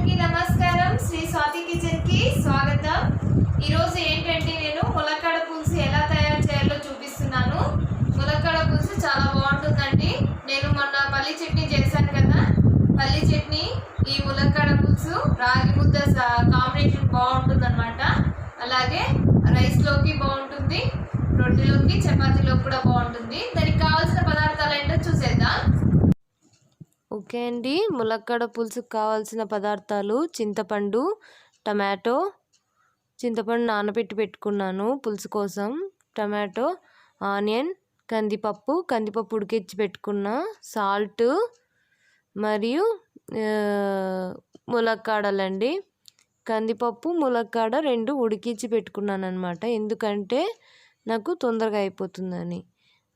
అందరికీ నమస్కారం. శ్రీ స్వాతి కిచెన్ కి స్వాగతం. ఈ రోజు ఏంటంటే నేను ములక్కాడ పులుసు ఎలా తయారు చేయాలో చూపిస్తున్నాను. ములక్కాడ పులుసు చాలా బాగుంటుందండి. నేను మొన్న పల్లి చట్నీ చేశాను కదా, పల్లి చట్నీ ఈ ములక్కాడ పులుసు రాగి ముద్ద కాంబినేషన్ బాగుంటుందన్నమాట. అలాగే రైస్ లోకి బాగుంటుంది, రొట్టెలోకి చపాతీలోకి కూడా బాగుంటుంది. దానికి కావాల్సిన పదార్థాలు ఏంటో చూసేద్దాం. ఓకే అండి, ములక్కాడ పులుసుకు కావాల్సిన పదార్థాలు చింతపండు, టమాటో, చింతపండు నానబెట్టి పెట్టుకున్నాను పులుసు కోసం, టమాటో, ఆనియన్, కందిపప్పు ఉడికించి పెట్టుకున్న, సాల్ట్ మరియు ములక్కాడలండి. కందిపప్పు ములక్కాడ రెండు ఉడికించి పెట్టుకున్నాను అనమాట, ఎందుకంటే నాకు తొందరగా అయిపోతుందని.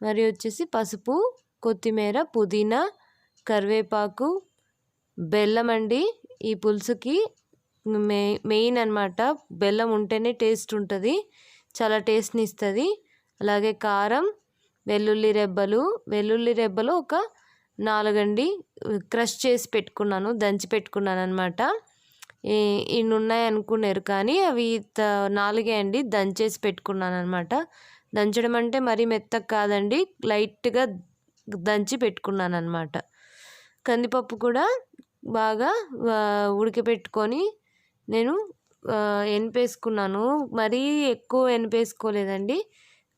మరి వచ్చేసి పసుపు, కొత్తిమీర, పుదీనా, కరివేపాకు, బెల్లం అండి. ఈ పులుసుకి మెయిన్ అనమాట. బెల్లం ఉంటేనే టేస్ట్ ఉంటుంది, చాలా టేస్ట్ని ఇస్తుంది. అలాగే కారం, వెల్లుల్లి రెబ్బలు ఒక 4 అండి, క్రష్ చేసి పెట్టుకున్నాను, దంచి పెట్టుకున్నాను అనమాట. ఇన్ని ఉన్నాయి అనుకున్నారు కానీ అవి 4 అండి, దంచేసి పెట్టుకున్నాను అనమాట. దంచడం అంటే మరీ మెత్తగా కాదండి, లైట్గా దంచి పెట్టుకున్నాను అనమాట. కందిపప్పు కూడా బాగా ఉడకపెట్టుకొని నేను ఎనిపేసుకున్నాను. మరీ ఎక్కువ ఎనిపేసుకోలేదండి,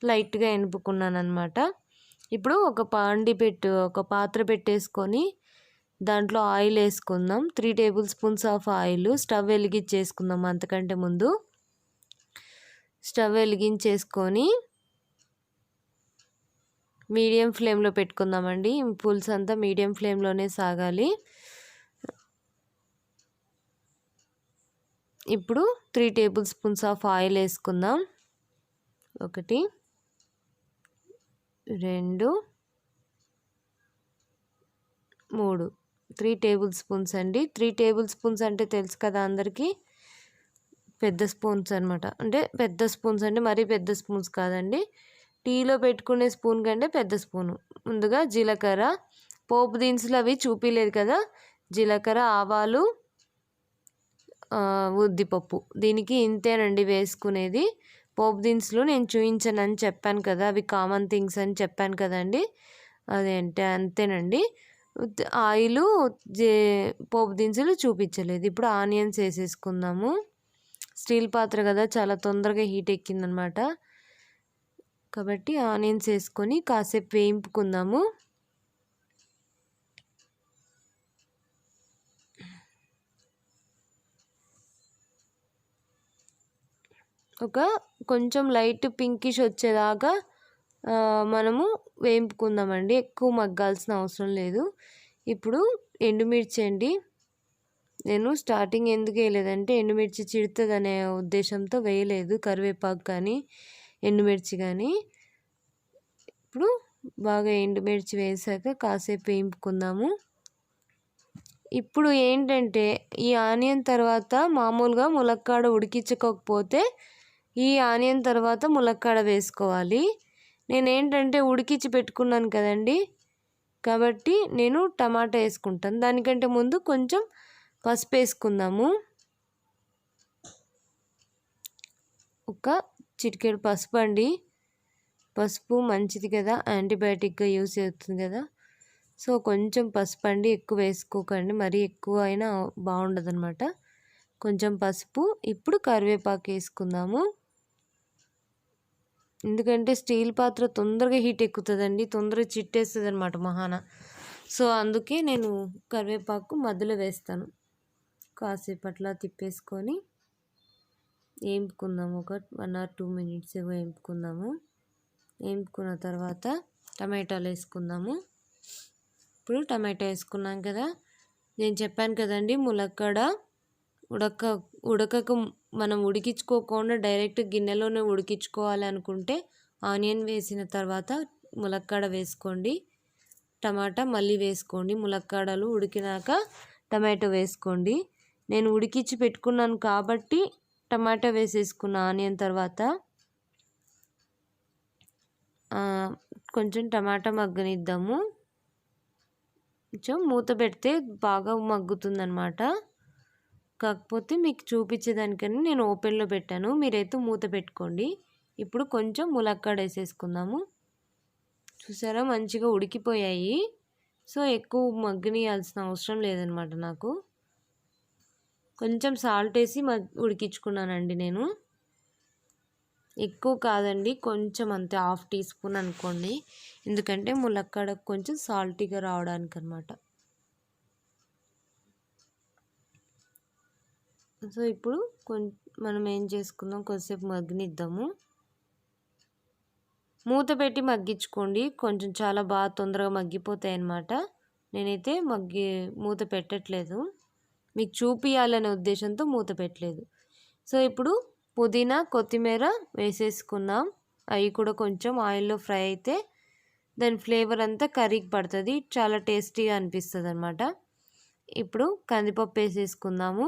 లైట్గా ఎనుపుకున్నాను అనమాట. ఇప్పుడు ఒక పాత్ర పెట్టేసుకొని దాంట్లో ఆయిల్ వేసుకుందాం. 3 tablespoons of oil. Stove వెలిగించేసుకుందాం. అంతకంటే ముందు స్టవ్ వెలిగించేసుకొని మీడియం ఫ్లేమ్లో పెట్టుకుందామండి. పులుసు అంతా మీడియం ఫ్లేమ్లోనే సాగాలి. ఇప్పుడు 3 టేబుల్ స్పూన్స్ ఆఫ్ ఆయిల్ వేసుకుందాం. 1 2 3 3 టేబుల్ స్పూన్స్ అండి. 3 టేబుల్ స్పూన్స్ అంటే తెలుసు కదా అందరికీ, పెద్ద స్పూన్స్ అనమాట. అంటే పెద్ద స్పూన్స్ అంటే మరీ పెద్ద స్పూన్స్ కాదండి, టీలో పెట్టుకునే స్పూన్ కంటే పెద్ద స్పూను. ముందుగా జీలకర్ర, పోపు దినుసులు అవి చూపించలేదు కదా, జీలకర్ర, ఆవాలు, ఉద్దిపప్పు, దీనికి ఇంతేనండి వేసుకునేది. పోపు దినుసులు నేను చూపించనని చెప్పాను కదా, అవి కామన్ థింగ్స్ అని చెప్పాను కదండి, అదేంటే అంతేనండి. ఆయిలు, పోపు దినుసులు చూపించలేదు. ఇప్పుడు ఆనియన్స్ వేసేసుకుందాము. స్టీల్ పాత్ర కదా, చాలా తొందరగా హీట్ ఎక్కిందనమాట, కాబట్టి ఆనియన్స్ వేసుకొని కాసేపు వేయింపుకుందాము. కొంచెం లైట్ పింకిష్ వచ్చేదాకా మనము వేయింపుకుందామండి, ఎక్కువ మగ్గాల్సిన అవసరం లేదు. ఇప్పుడు ఎండుమిర్చి అండి, నేను స్టార్టింగ్ ఎందుకు వేయలేదంటే ఎండుమిర్చి చిడుతుంది అనే ఉద్దేశంతో వేయలేదు, కరివేపాకు కానీ ఎండుమిర్చి కానీ. ఇప్పుడు బాగా ఎండుమిర్చి వేసాక కాసేపు వేయింపుకుందాము. ఇప్పుడు ఏంటంటే ఈ ఆనియన్ తర్వాత మామూలుగా ములక్కాడ ఉడికించుకోకపోతే ఈ ఆనియన్ తర్వాత ములక్కాడ వేసుకోవాలి. నేనేంటంటే ఉడికించి పెట్టుకున్నాను కదండి, కాబట్టి నేను టమాటా వేసుకుంటాను. దానికంటే ముందు కొంచెం పసుపు వేసుకుందాము. ఒక చిటికెడు పసుపు అండి. పసుపు మంచిది కదా, యాంటీబయాటిక్గా యూజ్ అవుతుంది కదా, సో కొంచెం పసుపు అండి, ఎక్కువ వేసుకోకండి, మరీ ఎక్కువ అయినా బాగుండదు అనమాట. కొంచెం పసుపు. ఇప్పుడు కరివేపాకు వేసుకుందాము, ఎందుకంటే స్టీల్ పాత్ర తొందరగా హీట్ ఎక్కుతుందండి, తొందరగా చిట్టేస్తుంది అనమాట మహాన. సో అందుకే నేను కరివేపాకు మధ్యలో వేస్తాను. కాసేపు అట్లా తిప్పేసుకొని వేయింపుకుందాము, ఒక 1 or 2 minutes వేయింపుకుందాము. వేయింపుకున్న తర్వాత టమాటాలు వేసుకుందాము. ఇప్పుడు టమాటా వేసుకున్నాం కదా, నేను చెప్పాను కదండి ములక్కాడ ఉడకక మనం ఉడికించుకోకుండా డైరెక్ట్ గిన్నెలోనే ఉడికించుకోవాలి అనుకుంటే ఆనియన్ వేసిన తర్వాత ములక్కాడ వేసుకోండి, టమాటా మళ్ళీ వేసుకోండి, ములక్కాడలు ఉడికినాక టమాటో వేసుకోండి. నేను ఉడికించి పెట్టుకున్నాను కాబట్టి టమాటా వేసేసుకున్న ఆనియన్ తర్వాత. కొంచెం టమాటా మగ్గనిద్దాము, కొంచెం మూత పెడితే బాగా మగ్గుతుందన్నమాట. కాకపోతే మీకు చూపించేదానికని నేను ఓపెన్లో పెట్టాను. మీరైతే మూత పెట్టుకోండి. ఇప్పుడు కొంచెం ములక్కాడ వేసేసుకుందాము. చూసారా మంచిగా ఉడికిపోయాయి. సో ఎక్కువ మగ్గనియాల్సిన అవసరం లేదనమాట. నాకు కొంచెం సాల్ట్ వేసి ఉడికించుకున్నానండి నేను. ఎక్కువ కాదండి, కొంచెం అంతే, 1/2 టీ స్పూన్ అనుకోండి. ఎందుకంటే ములక్కాడ కొంచెం సాల్టీగా రావడానికి అనమాట. సో ఇప్పుడు మనం ఏం చేసుకుందాం, కొద్దిసేపు మగ్గనిద్దాము. మూత పెట్టి మగ్గించుకోండి, కొంచెం చాలా బాగా తొందరగా మగ్గిపోతాయి అన్నమాట. నేనైతే మూత పెట్టట్లేదు, మీకు చూపియాలనే ఉద్దేశంతో మూత పెట్టలేదు. సో ఇప్పుడు పుదీనా కొత్తిమీర వేసేసుకుందాం. అవి కూడా కొంచెం ఆయిల్లో ఫ్రై అయితే దాని ఫ్లేవర్ అంతా కర్రీకి పడుతుంది, చాలా టేస్టీగా అనిపిస్తుంది అన్నమాట. ఇప్పుడు కందిపప్పు వేసేసుకుందాము.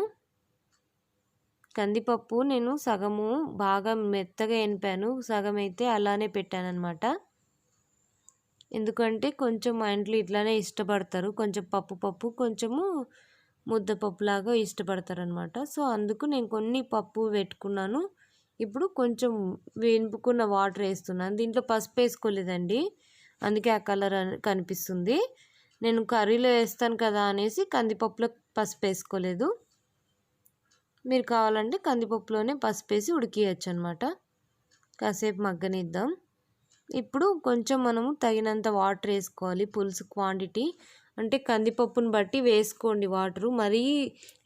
కందిపప్పు నేను సగము బాగా మెత్తగా ఎనిపాను, సగం అయితే అలానే పెట్టాను అనమాట. ఎందుకంటే కొంచెం మా ఇంట్లో ఇట్లానే ఇష్టపడతారు, కొంచెం పప్పు కొంచెము ముద్దపప్పులాగా ఇష్టపడతారు అనమాట. సో అందుకు నేను కొన్ని పప్పు పెట్టుకున్నాను. ఇప్పుడు కొంచెం వెనుపుకున్న వాటర్ వేస్తున్నాను. దీంట్లో పసుపు వేసుకోలేదండి, అందుకే ఆ కలర్ కనిపిస్తుంది. నేను కర్రీలో వేస్తాను కదా అనేసి కందిపప్పులో పసుపు వేసుకోలేదు. మీరు కావాలంటే కందిపప్పులోనే పసుపు వేసి ఉడికియచ్చు అనమాట. కాసేపు మగ్గనిద్దాం. ఇప్పుడు కొంచెం మనము తగినంత వాటర్ వేసుకోవాలి. పులుసు క్వాంటిటీ అంటే కందిపప్పుని బట్టి వేసుకోండి వాటరు. మరీ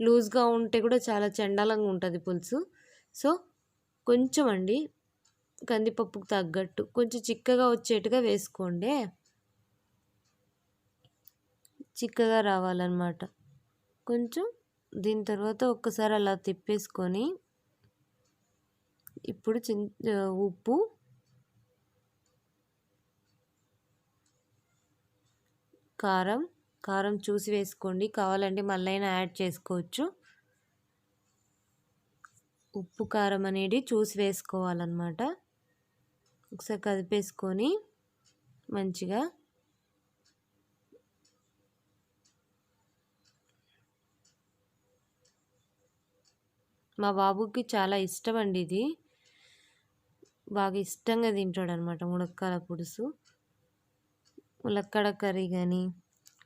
లూజ్గా ఉంటే కూడా చాలా చండాలంగా ఉంటుంది పులుసు. సో కొంచెం అండి, కందిపప్పుకు తగ్గట్టు కొంచెం చిక్కగా వచ్చేట్టుగా వేసుకోండి. చిక్కగా రావాలన్నమాట కొంచెం. దీని తర్వాత ఒక్కసారి అలా తిప్పేసుకొని ఇప్పుడు ఉప్పు, కారం చూసి వేసుకోండి, కావాలంటే మళ్ళీ యాడ్ చేసుకోవచ్చు. ఉప్పు కారం అనేది చూసి వేసుకోవాలన్నమాట. ఒకసారి కదిపేసుకొని మంచిగా మా బాబుకి చాలా ఇష్టం అండి, ఇది బాగా ఇష్టంగా తింటాడు అనమాట. ములక్కాడ పులుసు, ములక్కాడ కర్రీ కానీ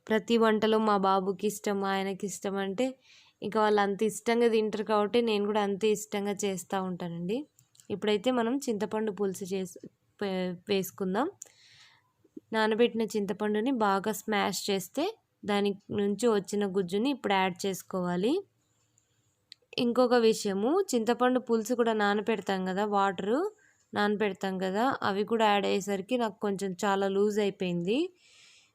ప్రతి వంటలో మా బాబుకి ఇష్టం, ఆయనకి ఇష్టం. అంటే ఇంకా వాళ్ళు అంత ఇష్టంగా తింటారు కాబట్టి నేను కూడా అంతే ఇష్టంగా చేస్తూ ఉంటానండి. ఇప్పుడైతే మనం చింతపండు పులుసు వేసుకుందాం. నానబెట్టిన చింతపండుని బాగా స్మాష్ చేస్తే దాని నుంచి వచ్చిన గుజ్జుని ఇప్పుడు యాడ్ చేసుకోవాలి. ఇంకొక విషయము, చింతపండు పులుసు కూడా నానపెడతాం కదా, వాటరు నానపెడతాం కదా, అవి కూడా యాడ్ అయ్యేసరికి నాకు కొంచెం చాలా లూజ్ అయిపోయింది.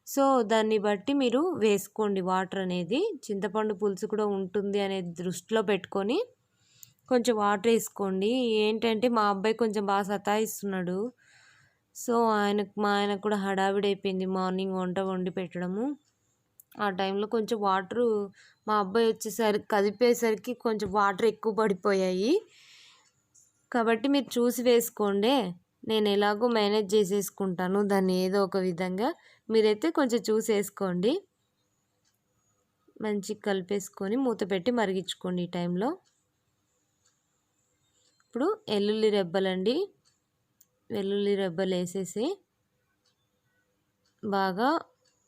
సో దాన్ని బట్టి మీరు వేసుకోండి వాటర్ అనేది. చింతపండు పులుసు కూడా ఉంటుంది అనేది దృష్టిలో పెట్టుకొని కొంచెం వాటర్ వేసుకోండి. ఏంటంటే మా అబ్బాయి కొంచెం బాగా సతాయిస్తున్నాడు. సో మా ఆయనకు కూడా హడావిడి అయిపోయింది మార్నింగ్ వంట వండి పెట్టడము. ఆ టైంలో కొంచెం వాటరు మా అబ్బాయి వచ్చేసరికి కదిపేసరికి కొంచెం వాటర్ ఎక్కువ పడిపోయాయి. కాబట్టి మీరు చూసి వేసుకోండి. నేను ఎలాగో మేనేజ్ చేసేసుకుంటాను దాన్ని ఏదో ఒక విధంగా, మీరైతే కొంచెం చూసి వేసుకోండి. మంచిగా కలిపేసుకొని మూత పెట్టి మరిగించుకోండి. ఈ టైంలో ఇప్పుడు వెల్లుల్లి రెబ్బలు వేసేసి బాగా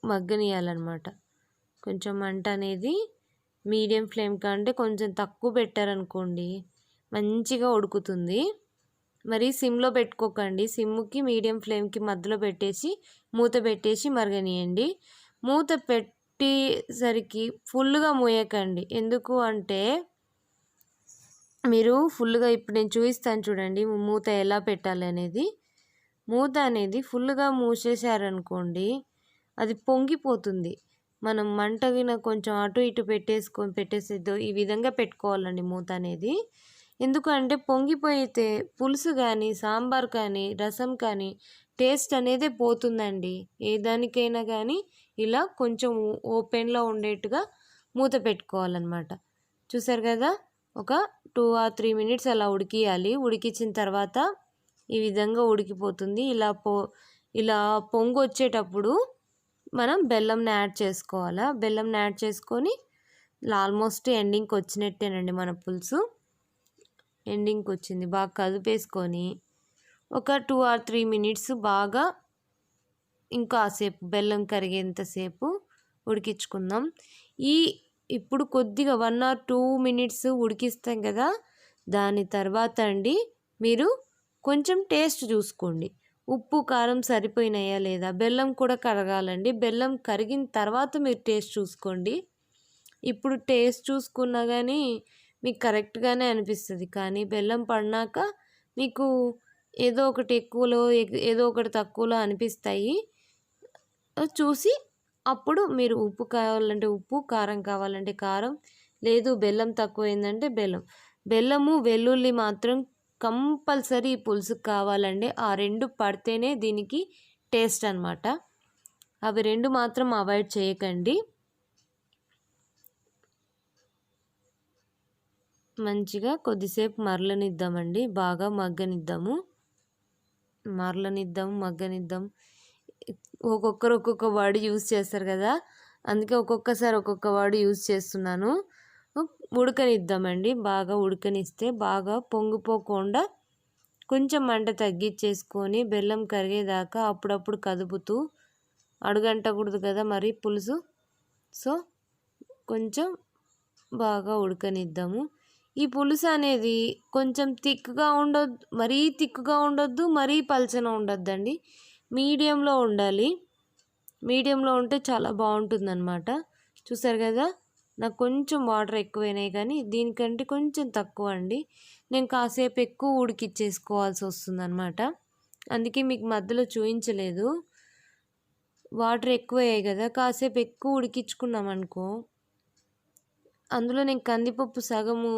మగ్గనియాలన్నమాట. కొంచెం మంట అనేది మీడియం ఫ్లేమ్ కంటే కొంచెం తక్కువ పెట్టారనుకోండి మంచిగా ఉడుకుతుంది. మరి సిమ్లో పెట్టుకోకండి, సిమ్కి మీడియం ఫ్లేమ్కి మధ్యలో పెట్టేసి మూత పెట్టేసి మరగనియండి. మూత పెట్టేసరికి ఫుల్గా మూయకండి, ఎందుకు అంటే మీరు ఫుల్గా, ఇప్పుడు నేను చూపిస్తాను చూడండి మూత ఎలా పెట్టాలి అనేది. మూత అనేది ఫుల్గా మూసేసారనుకోండి అది పొంగిపోతుంది. మనం మంటగిన కొంచెం అటు ఇటు పెట్టేసేదో ఈ విధంగా పెట్టుకోవాలండి మూత అనేది. ఎందుకంటే పొంగిపోయితే పులుసు కానీ సాంబార్ కానీ రసం కానీ టేస్ట్ అనేది పోతుందండి. ఏ దానికైనా కానీ ఇలా కొంచెం ఓపెన్లో ఉండేట్టుగా మూత పెట్టుకోవాలన్నమాట. చూసారు కదా, ఒక 2 or 3 minutes అలా ఉడికియాలి. ఉడికించిన తర్వాత ఈ విధంగా ఉడికిపోతుంది. ఇలా పొంగు వచ్చేటప్పుడు మనం బెల్లంని యాడ్ చేసుకోవాలా. బెల్లంని యాడ్ చేసుకొని ఆల్మోస్ట్ ఎండింగ్కి వచ్చినట్టేనండి మన పులుసు. ఎండింగ్కి వచ్చింది. బాగా కదిపేసుకొని ఒక 2 or 3 minutes బాగా ఇంకాసేపు బెల్లం కరిగేంతసేపు ఉడికించుకుందాం. ఇప్పుడు కొద్దిగా 1 or 2 minutes ఉడికిస్తాం కదా, దాని తర్వాత అండి మీరు కొంచెం టేస్ట్ చూసుకోండి. ఉప్పు కారం సరిపోయినాయా లేదా. బెల్లం కూడా కరగాలండి. బెల్లం కరిగిన తర్వాత మీరు టేస్ట్ చూసుకోండి. ఇప్పుడు టేస్ట్ చూసుకున్నా కానీ మీకు కరెక్ట్గానే అనిపిస్తుంది, కానీ బెల్లం పడినాక మీకు ఏదో ఒకటి ఎక్కువలో ఏదో ఒకటి తక్కువలో అనిపిస్తాయి. చూసి అప్పుడు మీరు ఉప్పు కావాలంటే ఉప్పు, కారం కావాలంటే కారం, లేదు బెల్లం తక్కువైందంటే బెల్లము వెల్లుల్లి మాత్రం కంపల్సరీ పులుసుకు కావాలండి. ఆ 2 పడితేనే దీనికి టేస్ట్ అన్నమాట. అవి 2 మాత్రం అవాయిడ్ చేయకండి. మంచిగా కొద్దిసేపు మరలనిద్దామండి. బాగా మగ్గనిద్దాము. మగ్గనిద్దాం. ఒక్కొక్కరు ఒక్కొక్క వర్డ్ యూజ్ చేస్తారు కదా, అందుకే ఒక్కొక్కసారి ఒక్కొక్క వర్డ్ యూజ్ చేస్తున్నాను. ఉడకనిద్దామండి. బాగా ఉడకనిస్తే బాగా పొంగిపోకుండా కొంచెం మంట తగ్గించేసుకొని బెల్లం కరిగేదాకా అప్పుడప్పుడు కదుపుతూ, అడుగంటకూడదు కదా మరి పులుసు. సో కొంచెం బాగా ఉడకనిద్దాము. ఈ పులుసు అనేది కొంచెం థిక్గా ఉండొద్దు, మరీ థిక్గా ఉండొద్దు, మరీ పలచన ఉండొద్దండి. మీడియంలో ఉండాలి. మీడియంలో ఉంటే చాలా బాగుంటుందన్నమాట. చూసారు కదా, నాకు కొంచెం వాటర్ ఎక్కువైనాయి, కానీ దీనికంటే కొంచెం తక్కువ అండి. నేను కాసేపు ఎక్కువ ఉడికిచ్చేసుకోవాల్సి వస్తుందన్నమాట. అందుకే మీకు మధ్యలో చూపించలేదు. వాటర్ ఎక్కువయ్యాయి కదా, కాసేపు ఎక్కువ ఉడికించుకున్నాం అనుకో, అందులో నేను కందిపప్పు సగము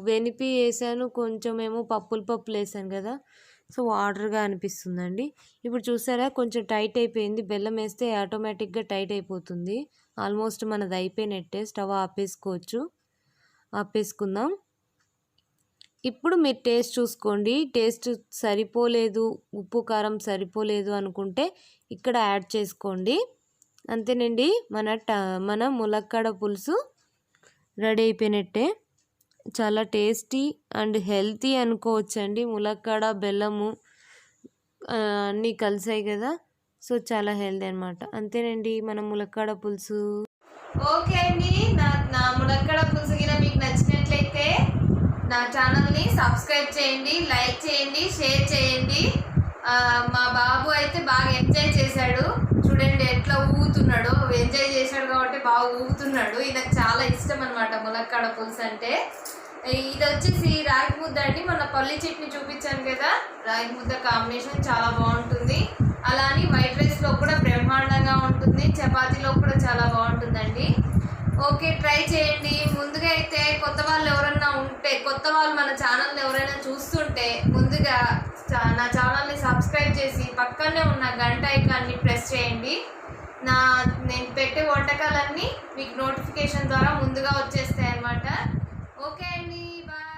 వెనిపి వేసాను, కొంచెం ఏమో పప్పులు వేసాను కదా, సో వాటర్గా అనిపిస్తుందండి. ఇప్పుడు చూసారా కొంచెం టైట్ అయిపోయింది. బెల్లం వేస్తే ఆటోమేటిక్గా టైట్ అయిపోతుంది. ఆల్మోస్ట్ మనది అయిపోయినట్టే. స్టవ్ ఆపేసుకుందాం. ఇప్పుడు మీరు టేస్ట్ చూసుకోండి. టేస్ట్ సరిపోలేదు, ఉప్పు కారం సరిపోలేదు అనుకుంటే ఇక్కడ యాడ్ చేసుకోండి. అంతేనండి, మన ములక్కాడ పులుసు రెడీ అయిపోయినట్టే. చాలా టేస్టీ అండ్ హెల్తీ అనుకోవచ్చండి. ములక్కాడ బెల్లము అన్నీ కలిసాయి కదా, సో చాలా హెల్తీ అనమాట. అంతేనండి మన ములక్కాడ పులుసు. ఓకే అండి, నా ములక్కాడ పులుసు గిన మీకు నచ్చినట్లయితే నా ఛానల్ని సబ్స్క్రైబ్ చేయండి, లైక్ చేయండి, షేర్ చేయండి. మా బాబు అయితే బాగా ఎంజాయ్ చేశాడు. చూడండి ఎట్లా ఊగుతున్నాడు. ఎంజాయ్ చేశాడు కాబట్టి బాగా ఊగుతున్నాడు. ఇది చాలా ఇష్టం అనమాట ములక్కాడ పులుసు అంటే. ఇది వచ్చేసి రాగి ముద్ద అండి. మన పల్లి చట్నీ చూపించాను కదా, రాగి ముద్ద కాంబినేషన్ చాలా బాగుంటుంది. అలానే వైట్ రైస్లో కూడా బ్రహ్మాండంగా ఉంటుంది, చపాతీలో కూడా చాలా బాగుంటుందండి. ఓకే, ట్రై చేయండి. ముందుగా అయితే కొత్త వాళ్ళు మన ఛానల్ని ఎవరైనా చూస్తుంటే ముందుగా నా ఛానల్ని సబ్స్క్రైబ్ చేసి పక్కనే ఉన్న గంట ఐకాన్ని ప్రెస్ చేయండి. నేను పెట్టే వంటకాలన్నీ మీకు నోటిఫికేషన్ ద్వారా ముందుగా వచ్చేస్తాయి అన్నమాట. ఓకే అండి, బాయ్.